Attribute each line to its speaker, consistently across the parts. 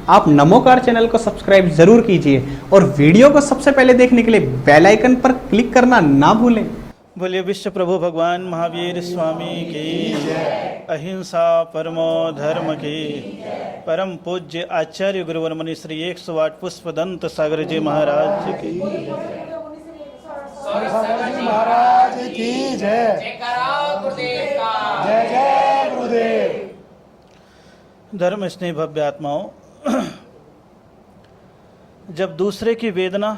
Speaker 1: आप नमोकार चैनल को सब्सक्राइब जरूर कीजिए और वीडियो को सबसे पहले देखने के लिए बेल आइकन पर क्लिक करना ना भूलें।
Speaker 2: बोलिए विश्व प्रभु भगवान महावीर स्वामी की अहिंसा परमो धर्म की। परम पूज्य आचार्य गुरुवर मुनि श्री 108 पुष्पदंत सागर जी महाराज की।
Speaker 3: महाराज की जय। जय जय गुरुदेव।
Speaker 2: धर्म स्नेह भव्य आत्माओं, जब दूसरे की वेदना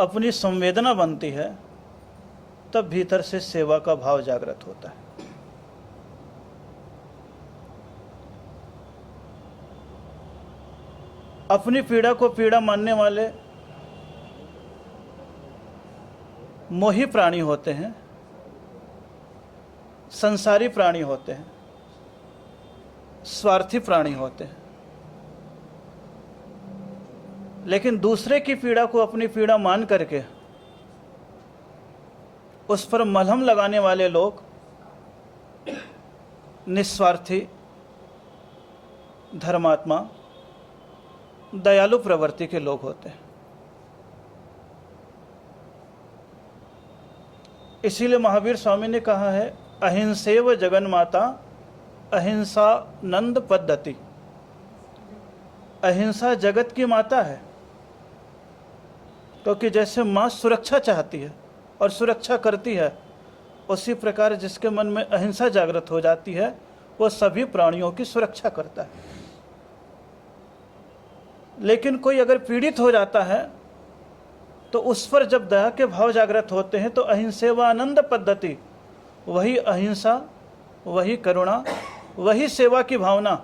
Speaker 2: अपनी संवेदना बनती है तब भीतर से सेवा का भाव जागृत होता है। अपनी पीड़ा को पीड़ा मानने वाले मोही प्राणी होते हैं, संसारी प्राणी होते हैं, स्वार्थी प्राणी होते हैं। लेकिन दूसरे की पीड़ा को अपनी पीड़ा मान करके उस पर मलहम लगाने वाले लोग निस्वार्थी, धर्मात्मा, दयालु प्रवृत्ति के लोग होते हैं। इसीलिए महावीर स्वामी ने कहा है, अहिंसेव जगन्माता अहिंसा नंद पद्धति। अहिंसा जगत की माता है, क्योंकि जैसे माँ सुरक्षा चाहती है और सुरक्षा करती है, उसी प्रकार जिसके मन में अहिंसा जागृत हो जाती है वो सभी प्राणियों की सुरक्षा करता है। लेकिन कोई अगर पीड़ित हो जाता है तो उस पर जब दया के भाव जागृत होते हैं तो अहिंसेवानंद पद्धति, वही अहिंसा, वही करुणा, वही सेवा की भावना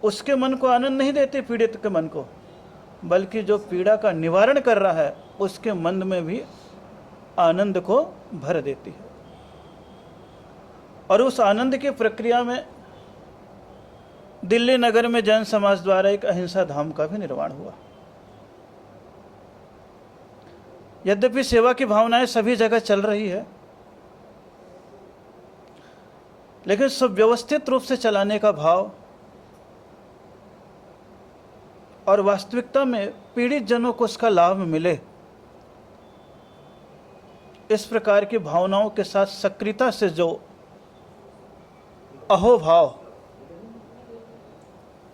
Speaker 2: उसके मन को आनंद नहीं देती, पीड़ित के मन को, बल्कि जो पीड़ा का निवारण कर रहा है उसके मन में भी आनंद को भर देती है। और उस आनंद की प्रक्रिया में दिल्ली नगर में जैन समाज द्वारा एक अहिंसा धाम का भी निर्माण हुआ। यद्यपि सेवा की भावनाएं सभी जगह चल रही है, लेकिन सुव्यवस्थित रूप से चलाने का भाव और वास्तविकता में पीड़ित जनों को उसका लाभ मिले, इस प्रकार की भावनाओं के साथ सक्रियता से जो अहोभाव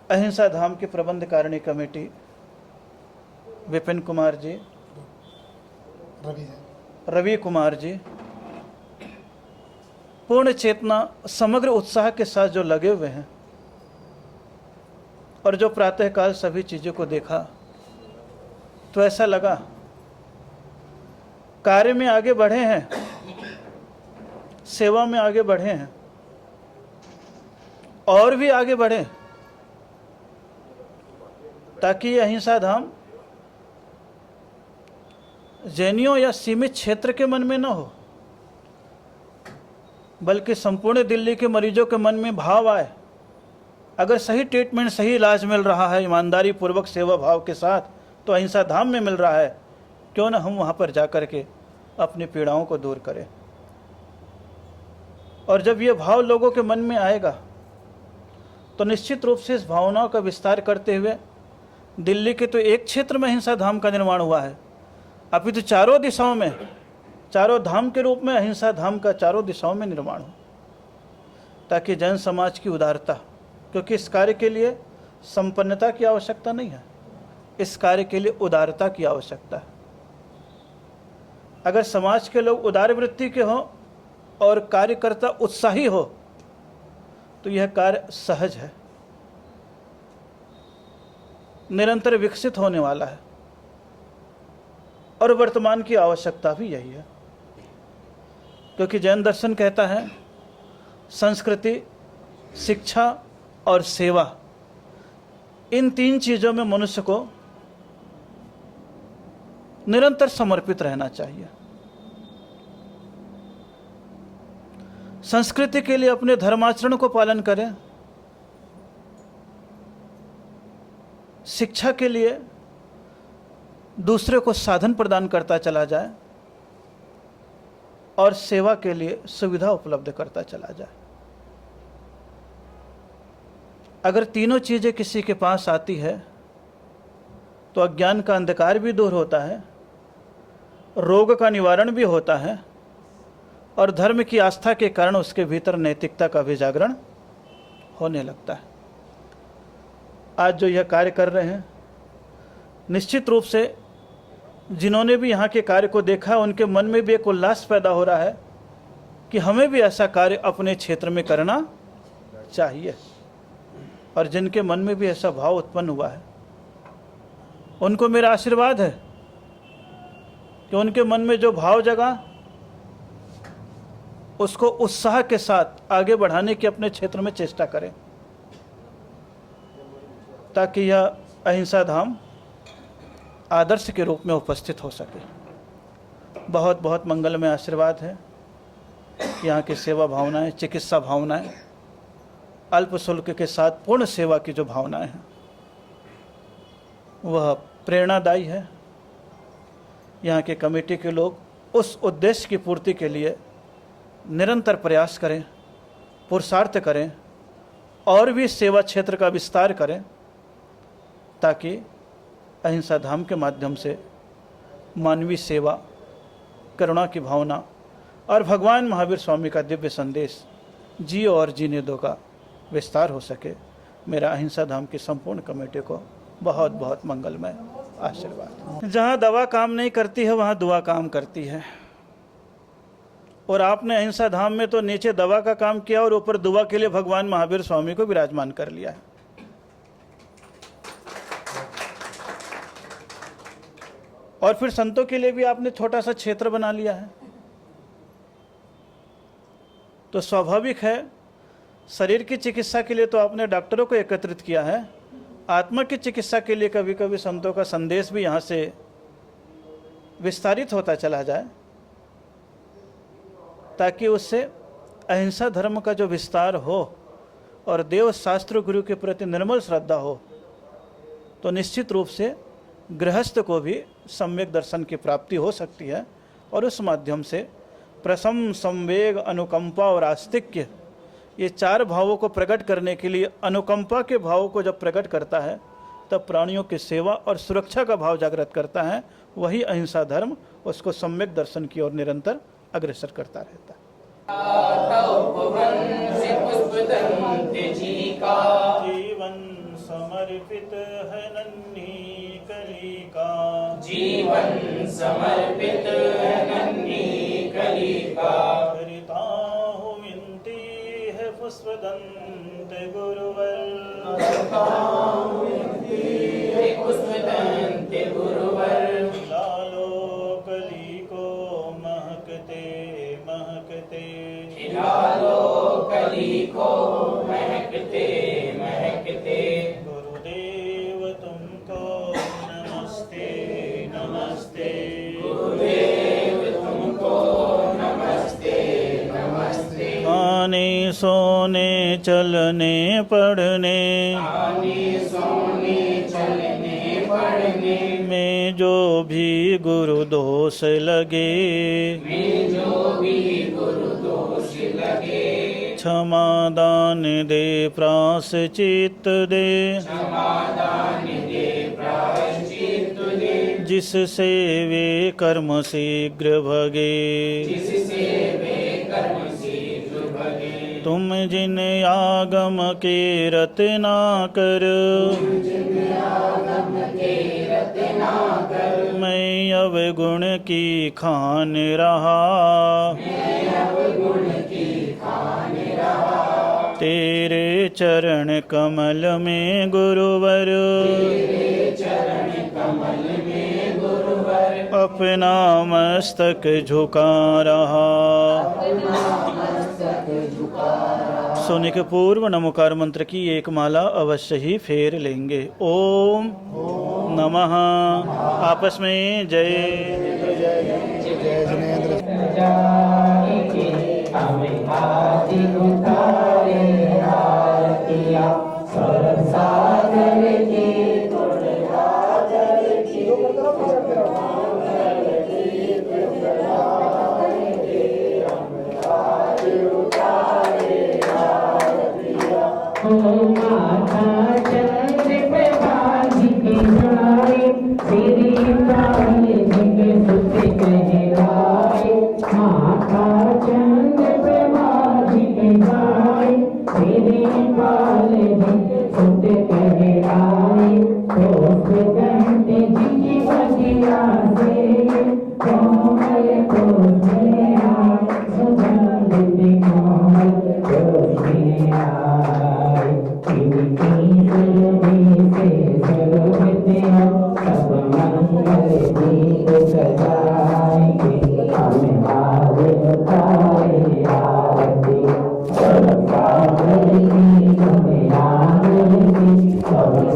Speaker 2: अहिंसा धाम की प्रबंधकारिणी कमेटी, विपिन कुमार जी, रवि कुमार जी, पूर्ण चेतना समग्र उत्साह के साथ जो लगे हुए हैं और जो प्रातःकाल सभी चीज़ों को देखा तो ऐसा लगा कार्य में आगे बढ़े हैं, सेवा में आगे बढ़े हैं, और भी आगे बढ़े, ताकि ये अहिंसा धाम जैनियों या सीमित क्षेत्र के मन में न हो, बल्कि संपूर्ण दिल्ली के मरीजों के मन में भाव आए, अगर सही ट्रीटमेंट, सही इलाज मिल रहा है ईमानदारी पूर्वक सेवा भाव के साथ तो अहिंसा धाम में मिल रहा है, क्यों ना हम वहाँ पर जा कर के अपनी पीड़ाओं को दूर करें। और जब ये भाव लोगों के मन में आएगा तो निश्चित रूप से इस भावनाओं का विस्तार करते हुए दिल्ली के तो एक क्षेत्र में अहिंसा धाम का निर्माण हुआ है, अभी तो चारों दिशाओं में, चारों धाम के रूप में अहिंसा धाम का चारों दिशाओं में निर्माण हो, ताकि जैन समाज की उदारता, क्योंकि इस कार्य के लिए संपन्नता की आवश्यकता नहीं है, इस कार्य के लिए उदारता की आवश्यकता है। अगर समाज के लोग उदार वृत्ति के हों और कार्यकर्ता उत्साही हो तो यह कार्य सहज है, निरंतर विकसित होने वाला है। और वर्तमान की आवश्यकता भी यही है, क्योंकि जैन दर्शन कहता है संस्कृति, शिक्षा और सेवा, इन तीन चीज़ों में मनुष्य को निरंतर समर्पित रहना चाहिए। संस्कृति के लिए अपने धर्माचरण को पालन करें, शिक्षा के लिए दूसरे को साधन प्रदान करता चला जाए और सेवा के लिए सुविधा उपलब्ध करता चला जाए। अगर तीनों चीज़ें किसी के पास आती है तो अज्ञान का अंधकार भी दूर होता है, रोग का निवारण भी होता है और धर्म की आस्था के कारण उसके भीतर नैतिकता का भी जागरण होने लगता है। आज जो यह कार्य कर रहे हैं, निश्चित रूप से जिन्होंने भी यहाँ के कार्य को देखा उनके मन में भी एक उल्लास पैदा हो रहा है कि हमें भी ऐसा कार्य अपने क्षेत्र में करना चाहिए। और जिनके मन में भी ऐसा भाव उत्पन्न हुआ है उनको मेरा आशीर्वाद है कि उनके मन में जो भाव जगा उसको उत्साह के साथ आगे बढ़ाने की अपने क्षेत्र में चेष्टा करें, ताकि यह अहिंसा धाम आदर्श के रूप में उपस्थित हो सके। बहुत बहुत मंगलमय आशीर्वाद है। यहाँ की सेवा भावनाएं, चिकित्सा भावनाएं, अल्प शुल्क के साथ पूर्ण सेवा की जो भावनाएं हैं वह प्रेरणादायी है। यहाँ के कमेटी के लोग उस उद्देश्य की पूर्ति के लिए निरंतर प्रयास करें, पुरुषार्थ करें और भी सेवा क्षेत्र का विस्तार करें, ताकि अहिंसा धाम के माध्यम से मानवीय सेवा, करुणा की भावना और भगवान महावीर स्वामी का दिव्य संदेश जियो और जीने दो का विस्तार हो सके। मेरा अहिंसा धाम की संपूर्ण कमेटी को बहुत बहुत मंगलमय आशीर्वाद। जहाँ दवा काम नहीं करती है वहाँ दुआ काम करती है, और आपने अहिंसा धाम में तो नीचे दवा का काम किया और ऊपर दुआ के लिए भगवान महावीर स्वामी को विराजमान कर लिया है। और फिर संतों के लिए भी आपने छोटा सा क्षेत्र बना लिया है। तो स्वाभाविक है, शरीर की चिकित्सा के लिए तो आपने डॉक्टरों को एकत्रित किया है, आत्मा की चिकित्सा के लिए कभी कभी संतों का संदेश भी यहाँ से विस्तारित होता चला जाए, ताकि उससे अहिंसा धर्म का जो विस्तार हो और देव शास्त्र गुरु के प्रति निर्मल श्रद्धा हो, तो निश्चित रूप से गृहस्थ को भी सम्यक दर्शन की प्राप्ति हो सकती है। और उस माध्यम से प्रसम, संवेग, अनुकंपा और आस्तिक्य, ये चार भावों को प्रकट करने के लिए अनुकंपा के भाव को जब प्रकट करता है तब प्राणियों की सेवा और सुरक्षा का भाव जागृत करता है। वही अहिंसा धर्म उसको सम्यक दर्शन की ओर निरंतर अग्रसर करता रहता है। जीवन समर्पित है नन्ही कली का,
Speaker 4: जीवन समर्पित है नन्ही कली का।
Speaker 2: करता हूँ विनती है पुष्पदंत गुरुवर,
Speaker 4: करता हूँ विनती है पुष्पदंत गुरुवर।
Speaker 2: लालो कली को महकते महकते,
Speaker 4: खिलालो कली को महकते महकते।
Speaker 2: गुरुदेव तुमको नमस्ते नमस्ते,
Speaker 4: गुरुदेव तुमको नमस्ते नमस्ते।
Speaker 2: आने सोने चलने पढ़ने,
Speaker 4: आने सोने चलने पढ़ने
Speaker 2: में जो भी गुरु दोष लगे,
Speaker 4: में जो भी गुरु दोष लगे।
Speaker 2: क्षमा दान दे प्रायश्चित दे,
Speaker 4: क्षमादान दे प्रायश्चित दे।
Speaker 2: जिससे वे कर्म शीघ्र भगे,
Speaker 4: जिससे वे कर्म शीघ्र भगे।
Speaker 2: तुम जिन आगम के रतना कर,
Speaker 4: रतना कर
Speaker 2: मैं अवगुण की खान रहा,
Speaker 4: गुण की खान रहा।
Speaker 2: तेरे चरण कमल में गुरुवर,
Speaker 4: चरण कमल में गुरुवर।
Speaker 2: अपना मस्तक झुका रहा। सोने के पूर्व नमोकार मंत्र की एक माला अवश्य ही फेर लेंगे। ओम नमः। आपस में जय।
Speaker 3: जय जिनेन्द्र।
Speaker 4: माता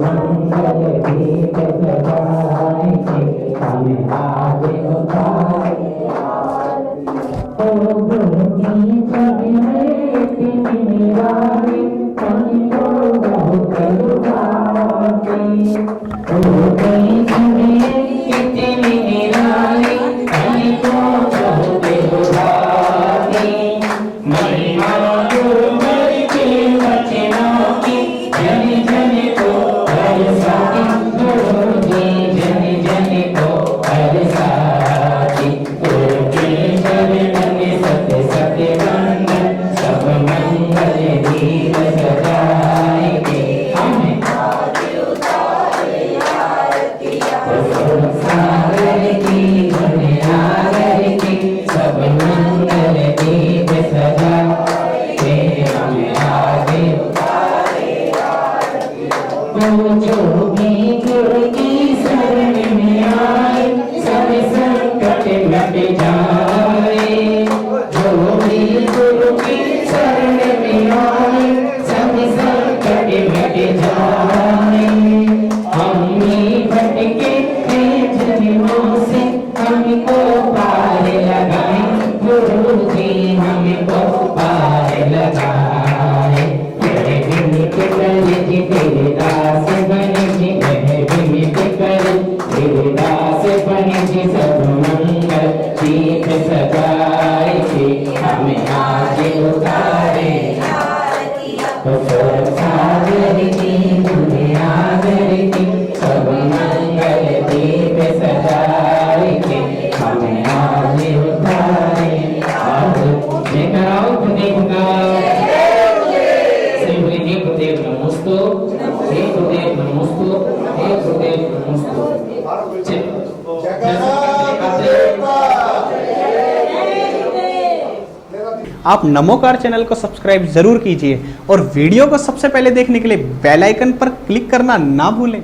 Speaker 4: मंगल दीप सजाएंगे हमें आज उतारे ओ भूमि जगती निराली हमको बहुत लुभाते ओ भूमि जगती निराली हमको बहुत लुभाते महिमा गुरुवर के वचनों की जन जन को बरसाती गुरु जी जन जन को बरसाती गुरु के चरणों में सत्य सत्य मंगल सब मंगल दीप सजाएंगे हमें सागर की दुनियागर की सब मंगल दीप सजाएंगे हमें आगे जो भी गुरु की शरण में आए सब संकट मिट जाए जो भी गुरु की शरण में आए सब संकट मिट जाए हम भी भटके हैं जन्मों से हमको पार लगाए गुरु जी हमको पार लगाए तेरे बिमित कर जी तेरे दास बने जी तेरे बिमित कर तेरे दास बने जी सब मंगल दीप सजाए थे हमें आज उतारे सागर की दुनियागर की सब मंगल दीप सजाए थे हमें आज उतारे आज जय कराओ गुरुदेव का श्री गुरुदेव नमोस्तु हे गुरुदेव नमोस्तु हे गुरुदेव नमोस्तु
Speaker 1: आप नमोकार चैनल को सब्सक्राइब जरूर कीजिए और वीडियो को सबसे पहले देखने के लिए बेल आइकन पर क्लिक करना ना भूलें।